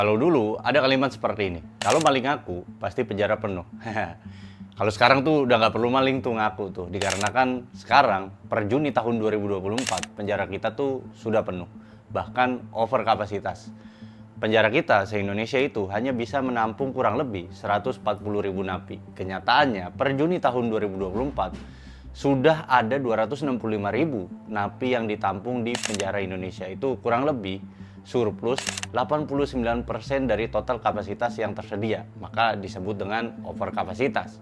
Kalau dulu ada kalimat seperti ini, kalau maling ngaku pasti penjara penuh. Kalau sekarang tuh udah nggak perlu maling tuh ngaku tuh, dikarenakan sekarang per Juni tahun 2024 penjara kita tuh sudah penuh, bahkan over kapasitas. Penjara kita se-Indonesia itu hanya bisa menampung kurang lebih 140.000 napi. Kenyataannya per Juni tahun 2024 sudah ada 265.000 napi yang ditampung di penjara Indonesia. Itu kurang lebih surplus 89% dari total kapasitas yang tersedia, maka disebut dengan overkapasitas.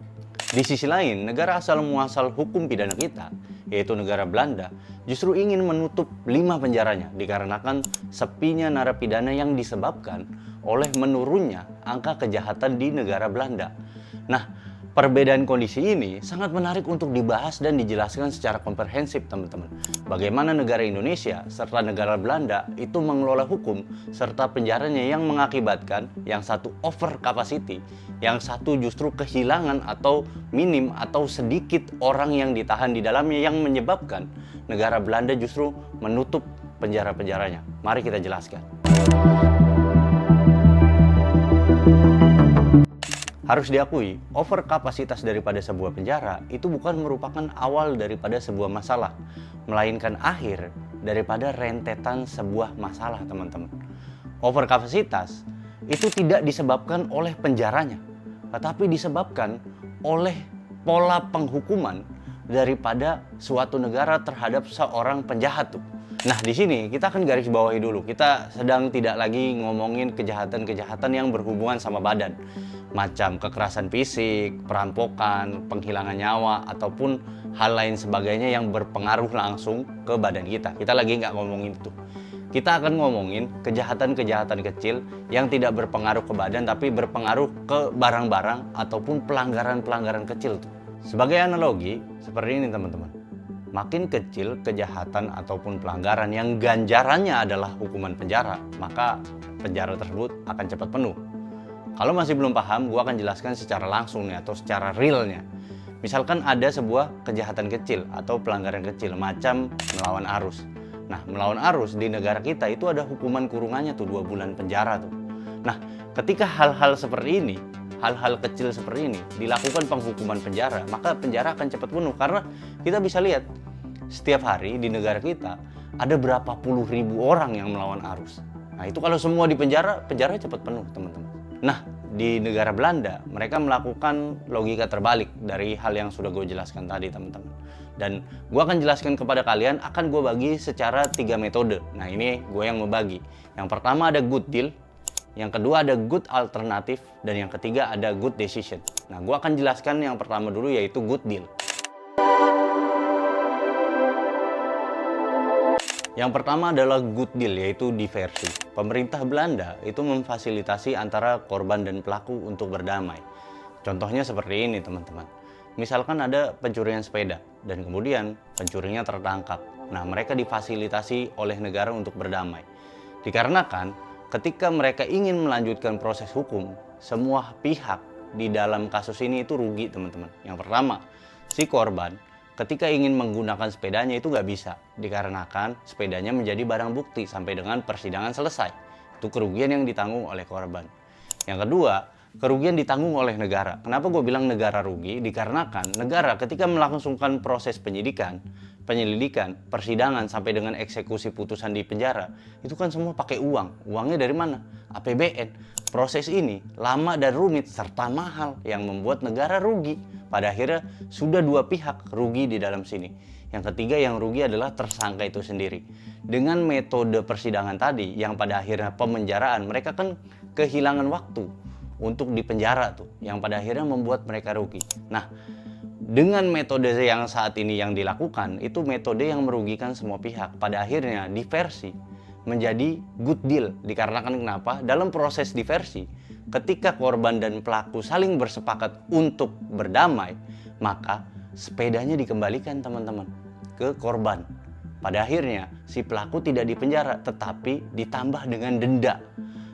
Di sisi lain, negara asal muasal hukum pidana kita, yaitu negara Belanda, justru ingin menutup 5 penjaranya dikarenakan sepinya narapidana yang disebabkan oleh menurunnya angka kejahatan di negara Belanda. Nah, perbedaan kondisi ini sangat menarik untuk dibahas dan dijelaskan secara komprehensif, teman-teman. Bagaimana negara Indonesia serta negara Belanda itu mengelola hukum serta penjaranya yang mengakibatkan yang satu over capacity, yang satu justru kehilangan atau minim atau sedikit orang yang ditahan di dalamnya yang menyebabkan negara Belanda justru menutup penjara-penjaranya. Mari kita jelaskan. Harus diakui, overkapasitas daripada sebuah penjara itu bukan merupakan awal daripada sebuah masalah, melainkan akhir daripada rentetan sebuah masalah, teman-teman. Overkapasitas itu tidak disebabkan oleh penjaranya, tetapi disebabkan oleh pola penghukuman daripada suatu negara terhadap seorang penjahat tuh. Nah, di sini kita akan garis bawahi dulu. Kita sedang tidak lagi ngomongin kejahatan-kejahatan yang berhubungan sama badan, macam kekerasan fisik, perampokan, penghilangan nyawa, ataupun hal lain sebagainya yang berpengaruh langsung ke badan kita. Kita lagi nggak ngomongin itu. Kita akan ngomongin kejahatan-kejahatan kecil yang tidak berpengaruh ke badan, tapi berpengaruh ke barang-barang ataupun pelanggaran-pelanggaran kecil tuh. Sebagai analogi, seperti ini teman-teman. Makin kecil kejahatan ataupun pelanggaran yang ganjarannya adalah hukuman penjara, maka penjara tersebut akan cepat penuh. Kalau masih belum paham, gue akan jelaskan secara langsung nih atau secara realnya. Misalkan ada sebuah kejahatan kecil atau pelanggaran kecil macam melawan arus. Nah, melawan arus di negara kita itu ada hukuman kurungannya tuh 2 bulan penjara tuh. Nah, ketika hal-hal seperti ini, hal-hal kecil seperti ini dilakukan penghukuman penjara, maka penjara akan cepat penuh. Karena kita bisa lihat setiap hari di negara kita ada berapa puluh ribu orang yang melawan arus. Nah, itu kalau semua di penjara, penjara cepat penuh, teman-teman. Nah, di negara Belanda mereka melakukan logika terbalik dari hal yang sudah gue jelaskan tadi, teman-teman. Dan gue akan jelaskan kepada kalian, akan gue bagi secara 3 metode. Nah, ini gue yang membagi. Yang pertama ada good deal, yang kedua ada good alternative, dan yang ketiga ada good decision. Nah, gue akan jelaskan yang pertama dulu, yaitu good deal. Yang pertama adalah good deal, yaitu diversi. Pemerintah Belanda itu memfasilitasi antara korban dan pelaku untuk berdamai. Contohnya seperti ini, teman-teman. Misalkan ada pencurian sepeda dan kemudian pencurinya tertangkap. Nah, mereka difasilitasi oleh negara untuk berdamai. Dikarenakan ketika mereka ingin melanjutkan proses hukum, semua pihak di dalam kasus ini itu rugi, teman-teman. Yang pertama, si korban ketika ingin menggunakan sepedanya itu nggak bisa, dikarenakan sepedanya menjadi barang bukti sampai dengan persidangan selesai. Itu kerugian yang ditanggung oleh korban. Yang kedua, kerugian ditanggung oleh negara. Kenapa gue bilang negara rugi? Dikarenakan negara ketika melangsungkan proses penyidikan, penyelidikan, persidangan sampai dengan eksekusi putusan di penjara, itu kan semua pakai uang. Uangnya dari mana? APBN. Proses ini lama dan rumit serta mahal yang membuat negara rugi. Pada akhirnya sudah 2 pihak rugi di dalam sini. Yang ketiga yang rugi adalah tersangka itu sendiri. Dengan metode persidangan tadi yang pada akhirnya pemenjaraan, mereka kan kehilangan waktu untuk dipenjara tuh, yang pada akhirnya membuat mereka rugi. Nah, dengan metode yang saat ini yang dilakukan, itu metode yang merugikan semua pihak. Pada akhirnya diversi menjadi good deal. Dikarenakan kenapa? Dalam proses diversi, ketika korban dan pelaku saling bersepakat untuk berdamai, maka sepedanya dikembalikan, teman-teman, ke korban. Pada akhirnya si pelaku tidak dipenjara, tetapi ditambah dengan denda.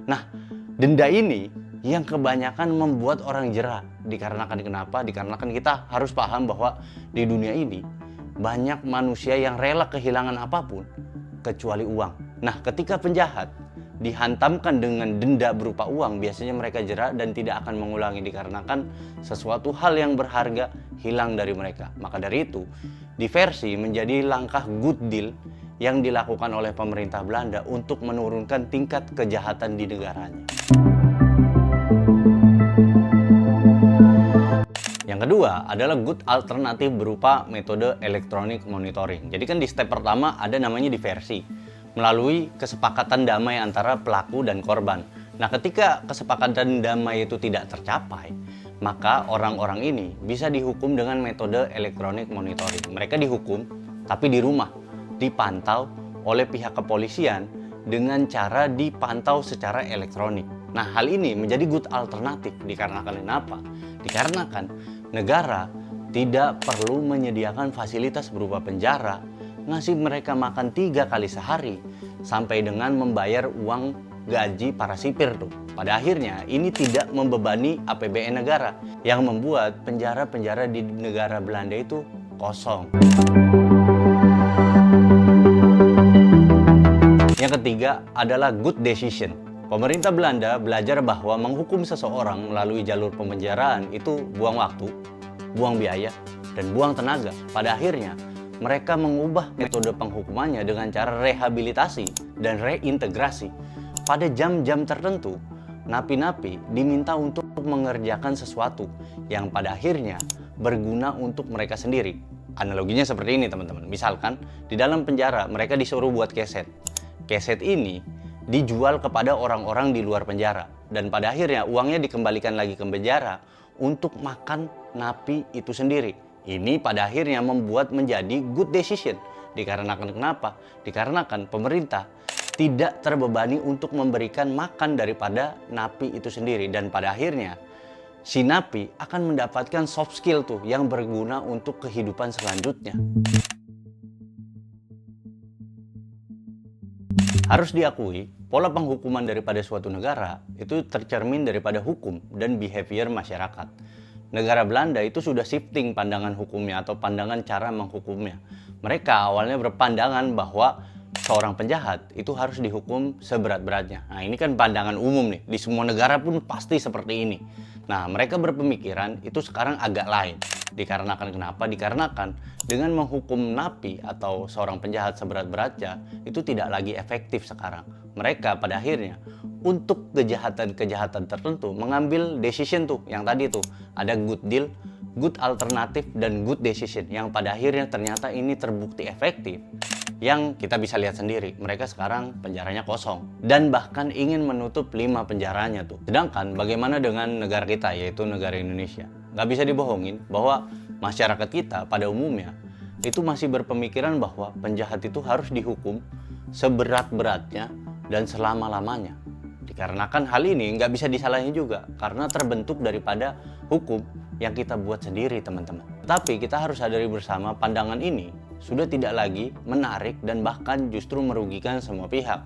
Nah, denda ini yang kebanyakan membuat orang jera. Dikarenakan kenapa? Dikarenakan kita harus paham bahwa di dunia ini banyak manusia yang rela kehilangan apapun kecuali uang. Nah, ketika penjahat dihantamkan dengan denda berupa uang, biasanya mereka jerak dan tidak akan mengulangi dikarenakan sesuatu hal yang berharga hilang dari mereka. Maka dari itu, diversi menjadi langkah good deal yang dilakukan oleh pemerintah Belanda untuk menurunkan tingkat kejahatan di negaranya. Yang kedua adalah good alternatif berupa metode electronic monitoring. Jadi kan di step pertama ada namanya diversi melalui kesepakatan damai antara pelaku dan korban. Nah, ketika kesepakatan damai itu tidak tercapai, maka orang-orang ini bisa dihukum dengan metode electronic monitoring. Mereka dihukum tapi di rumah, dipantau oleh pihak kepolisian dengan cara dipantau secara elektronik. Nah, hal ini menjadi good alternatif dikarenakan apa? Dikarenakan negara tidak perlu menyediakan fasilitas berupa penjara, ngasih mereka makan 3 kali sehari, sampai dengan membayar uang gaji para sipir tuh. Pada akhirnya ini tidak membebani APBN negara, yang membuat penjara-penjara di negara Belanda itu kosong. Yang ketiga adalah good decision. Pemerintah Belanda belajar bahwa menghukum seseorang melalui jalur pemenjaraan itu buang waktu, buang biaya, dan buang tenaga. Pada akhirnya, mereka mengubah metode penghukumannya dengan cara rehabilitasi dan reintegrasi. Pada jam-jam tertentu, napi-napi diminta untuk mengerjakan sesuatu yang pada akhirnya berguna untuk mereka sendiri. Analoginya seperti ini, teman-teman. Misalkan, di dalam penjara mereka disuruh buat keset. Keset ini dijual kepada orang-orang di luar penjara, dan pada akhirnya uangnya dikembalikan lagi ke penjara untuk makan napi itu sendiri. Ini pada akhirnya membuat menjadi good decision. Dikarenakan kenapa? Dikarenakan pemerintah tidak terbebani untuk memberikan makan daripada napi itu sendiri, dan pada akhirnya si napi akan mendapatkan soft skill tuh yang berguna untuk kehidupan selanjutnya. Harus diakui, pola penghukuman daripada suatu negara itu tercermin daripada hukum dan behavior masyarakat. Negara Belanda itu sudah shifting pandangan hukumnya atau pandangan cara menghukumnya. Mereka awalnya berpandangan bahwa seorang penjahat itu harus dihukum seberat-beratnya. Nah, ini kan pandangan umum nih, di semua negara pun pasti seperti ini. Nah, mereka berpemikiran itu sekarang agak lain. Dikarenakan kenapa? Dikarenakan dengan menghukum napi atau seorang penjahat seberat-beratnya itu tidak lagi efektif sekarang. Mereka pada akhirnya untuk kejahatan-kejahatan tertentu mengambil decision tuh yang tadi tuh ada good deal, good alternatif, dan good decision yang pada akhirnya ternyata ini terbukti efektif. Yang kita bisa lihat sendiri, mereka sekarang penjaranya kosong dan bahkan ingin menutup 5 penjaranya tuh. Sedangkan bagaimana dengan negara kita, yaitu negara Indonesia? Nggak bisa dibohongin bahwa masyarakat kita pada umumnya itu masih berpemikiran bahwa penjahat itu harus dihukum seberat-beratnya dan selama-lamanya. Dikarenakan hal ini nggak bisa disalahin juga karena terbentuk daripada hukum yang kita buat sendiri, teman-teman. Tapi kita harus sadari bersama pandangan ini sudah tidak lagi menarik dan bahkan justru merugikan semua pihak.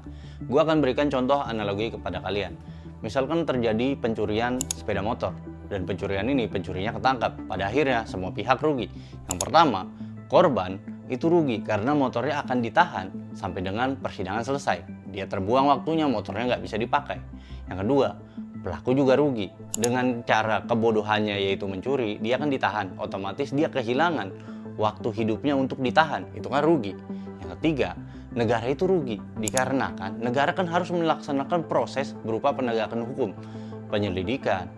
Gua akan berikan contoh analogi kepada kalian. Misalkan terjadi pencurian sepeda motor dan pencurian ini pencurinya ketangkap. Pada akhirnya semua pihak rugi. Yang pertama, korban itu rugi karena motornya akan ditahan sampai dengan persidangan selesai. Dia terbuang waktunya, motornya nggak bisa dipakai. Yang kedua, pelaku juga rugi. Dengan cara kebodohannya yaitu mencuri, dia akan ditahan. Otomatis dia kehilangan waktu hidupnya untuk ditahan. Itu kan rugi. Yang ketiga, negara itu rugi. Dikarenakan negara kan harus melaksanakan proses berupa penegakan hukum, penyelidikan,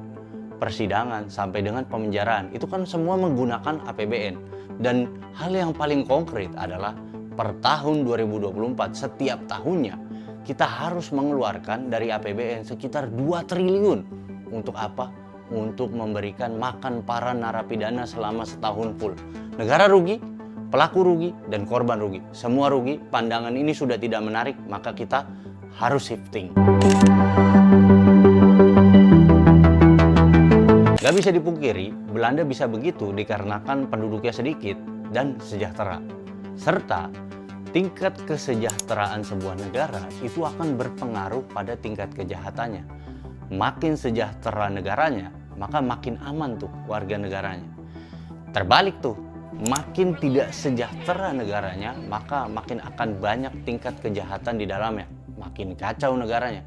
persidangan, sampai dengan pemenjaraan. Itu kan semua menggunakan APBN. Dan hal yang paling konkret adalah per tahun 2024 setiap tahunnya kita harus mengeluarkan dari APBN sekitar 2 triliun. Untuk apa? Untuk memberikan makan para narapidana selama setahun full. Negara rugi, pelaku rugi, dan korban rugi. Semua rugi. Pandangan ini sudah tidak menarik, maka kita harus shifting. Gak bisa dipungkiri, Belanda bisa begitu dikarenakan penduduknya sedikit dan sejahtera. Serta tingkat kesejahteraan sebuah negara itu akan berpengaruh pada tingkat kejahatannya. Makin sejahtera negaranya, maka makin aman tuh warga negaranya. Terbalik tuh, makin tidak sejahtera negaranya, maka makin akan banyak tingkat kejahatan di dalamnya. makin kacau negaranya.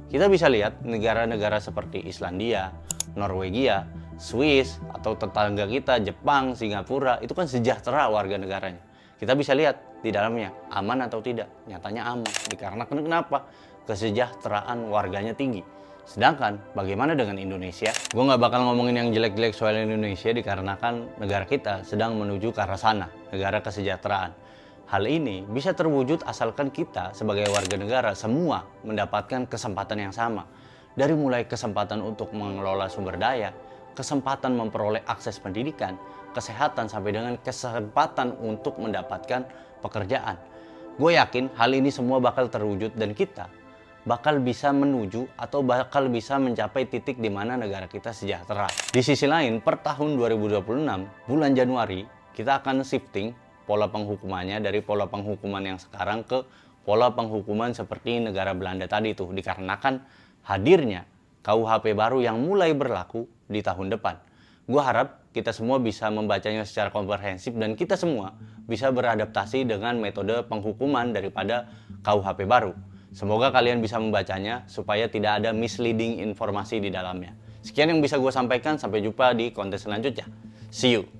Kita bisa lihat negara-negara seperti Islandia, Norwegia, Swiss, atau tetangga kita Jepang, Singapura, itu kan sejahtera warga negaranya. Kita bisa lihat di dalamnya aman atau tidak. Nyatanya aman. Dikarenakan kenapa? Kesejahteraan warganya tinggi. Sedangkan bagaimana dengan Indonesia? Gue nggak bakal ngomongin yang jelek-jelek soal Indonesia dikarenakan negara kita sedang menuju ke arah sana, negara kesejahteraan. Hal ini bisa terwujud asalkan kita sebagai warga negara semua mendapatkan kesempatan yang sama. Dari mulai kesempatan untuk mengelola sumber daya, kesempatan memperoleh akses pendidikan, kesehatan, sampai dengan kesempatan untuk mendapatkan pekerjaan. Gue yakin hal ini semua bakal terwujud dan kita bakal bisa menuju atau bakal bisa mencapai titik di mana negara kita sejahtera. Di sisi lain, per tahun 2026, bulan Januari, kita akan shifting pola penghukumannya dari pola penghukuman yang sekarang ke pola penghukuman seperti negara Belanda tadi tuh, dikarenakan hadirnya KUHP baru yang mulai berlaku di tahun depan. Gue harap kita semua bisa membacanya secara komprehensif dan kita semua bisa beradaptasi dengan metode penghukuman daripada KUHP baru. Semoga kalian bisa membacanya supaya tidak ada misleading informasi di dalamnya. Sekian yang bisa gue sampaikan, sampai jumpa di konten selanjutnya. See you!